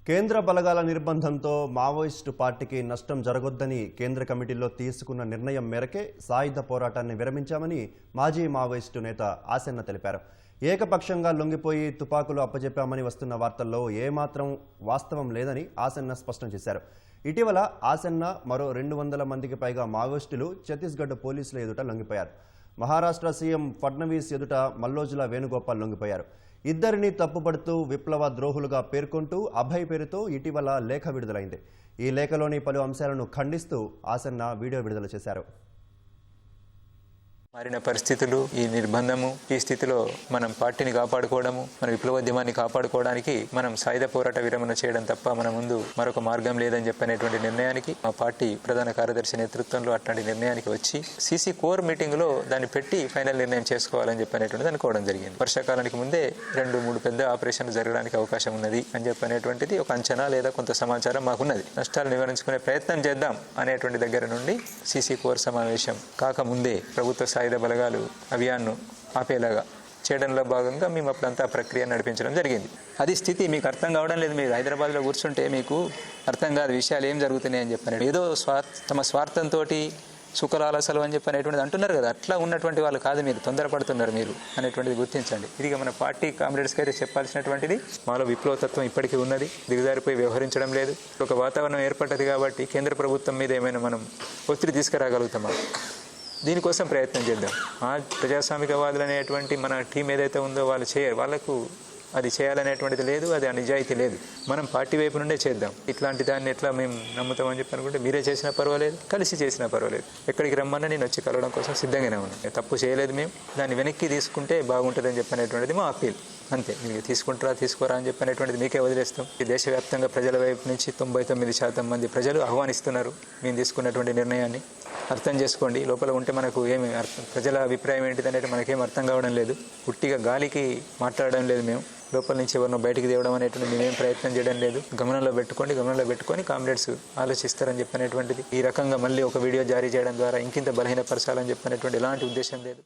కేంద్ర బలగాల నిర్బంధంతో మావోయిస్టు పార్టీకి నష్టం జరగొద్దని కేంద్ర కమిటీలో తీసుకున్న నిర్ణయం మేరకే సాయుధ పోరాటాన్ని విరమించామని మాజీ మావోయిస్టు నేత ఆసెన్న తెలిపారు. ఏకపక్షంగా లొంగిపోయి తుపాకులు అప్పజెప్పామని వస్తున్న వార్తల్లో ఏమాత్రం వాస్తవం లేదని ఆసెన్న స్పష్టం చేశారు. ఇటీవల ఆసెన్న మరో 200 మందికి పైగా మావోయిస్టులు ఛత్తీస్గఢ్ పోలీసుల ఎదుట లొంగిపోయారు. మహారాష్ట్ర సీఎం ఫడ్నవీస్ ఎదుట మల్లోజుల వేణుగోపాల్ లొంగిపోయారు. ఇద్దరిని తప్పుపడుతూ విప్లవ ద్రోహులుగా పేర్కొంటూ అభయ్ పేరుతో ఇటీవల లేఖ విడుదలైంది. ఈ లేఖలోని పలు అంశాలను ఖండిస్తూ ఆసెన్న వీడియో విడుదల చేశారు. మారిన పరిస్థితులు, ఈ నిర్బంధము, ఈ స్థితిలో మనం పార్టీని కాపాడుకోవడము, మన విప్లవోద్యమాన్ని కాపాడుకోవడానికి మనం సాయుధ పోరాట విరమణ చేయడం తప్ప మన ముందు మరొక మార్గం లేదని చెప్పనేటువంటి నిర్ణయానికి మా పార్టీ ప్రధాన కార్యదర్శి నేతృత్వంలో అట్లాంటి నిర్ణయానికి వచ్చి సీసీ కోర్ మీటింగ్ లో దాన్ని పెట్టి ఫైనల్ నిర్ణయం చేసుకోవాలని చెప్పనేటువంటిది అనుకోవడం జరిగింది. వర్షాకాలానికి ముందే 2-3 పెద్ద ఆపరేషన్లు జరగడానికి అవకాశం ఉన్నది అని చెప్పనేటువంటిది ఒక అంచనా లేదా కొంత సమాచారం మాకున్నది. నష్టాలు నివారించుకునే ప్రయత్నం చేద్దాం అనేటువంటి దగ్గర నుండి సీసీ కోర్ సమావేశం కాకముందే ప్రభుత్వ సాయుధ బలగాలు అభియాన్ను ఆపేలాగా చేయడంలో భాగంగా మేము అప్పుడంతా ప్రక్రియ నడిపించడం జరిగింది. అది స్థితి మీకు అర్థం కావడం లేదు. మీరు హైదరాబాద్లో కూర్చుంటే మీకు అర్థం కాదు విషయాలు ఏం జరుగుతున్నాయని చెప్పారు. ఏదో తమ స్వార్థంతో సుఖలాలసలు అని చెప్పనేటువంటిది అంటున్నారు కదా, అట్లా ఉన్నటువంటి వాళ్ళు కాదు, మీరు తొందరపడుతున్నారు మీరు అనేటువంటిది గుర్తించండి. ఇది మన పార్టీ కామ్రేడ్స్కి అయితే చెప్పాల్సినటువంటిది. మాలో విప్లవతత్వం ఇప్పటికీ ఉన్నది, దిగజారిపోయి వ్యవహరించడం లేదు. ఒక వాతావరణం ఏర్పడ్డది కాబట్టి కేంద్ర ప్రభుత్వం మీద ఏమైనా మనం ఒత్తిడి తీసుకురాగలుగుతామా, దీనికోసం ప్రయత్నం చేద్దాం. ఆ ప్రజాస్వామికవాదులు అనేటువంటి మన టీం ఏదైతే ఉందో వాళ్ళు వాళ్ళకు అది చేయాలనేటువంటిది లేదు, అది ఆ నిజాయితీ లేదు. మనం పార్టీ వైపు నుండే చేద్దాం. ఇట్లాంటి దాన్ని ఎట్లా మేము నమ్ముతామని చెప్పి అనుకుంటే మీరే చేసినా పర్వాలేదు, కలిసి చేసినా పర్వాలేదు. ఎక్కడికి రమ్మన్నా నేను వచ్చి కలవడం కోసం సిద్ధంగానే ఉన్నాను. తప్పు చేయలేదు మేము, దాన్ని వెనక్కి తీసుకుంటే బాగుంటుందని చెప్పనేటువంటిది మా అప్పీల్. అంతే, మీరు తీసుకుంటారా తీసుకోరా అని చెప్పనేటువంటిది మీకే వదిలేస్తాం. ఈ దేశవ్యాప్తంగా ప్రజల వైపు నుంచి 99% మంది ప్రజలు ఆహ్వానిస్తున్నారు మేము తీసుకున్నటువంటి నిర్ణయాన్ని. అర్థం చేసుకోండి. లోపల ఉంటే మనకు ఏమి ప్రజల అభిప్రాయం ఏంటిది అనేది మనకేం అర్థం కావడం లేదు. పుట్టిగా గాలికి మాట్లాడడం లేదు. మేము లోపల నుంచి ఎవరినో బయటికి తేవడం అనేటువంటి మేమేం ప్రయత్నం చేయడం లేదు. గమనంలో పెట్టుకొని కామ్రేడ్స్ ఆలోచిస్తారని చెప్పనేటువంటిది. ఈ రకంగా మళ్ళీ ఒక వీడియో జారీ చేయడం ద్వారా ఇంకింత బలహీనపరచాలని చెప్పనేటువంటి ఎలాంటి ఉద్దేశం లేదు.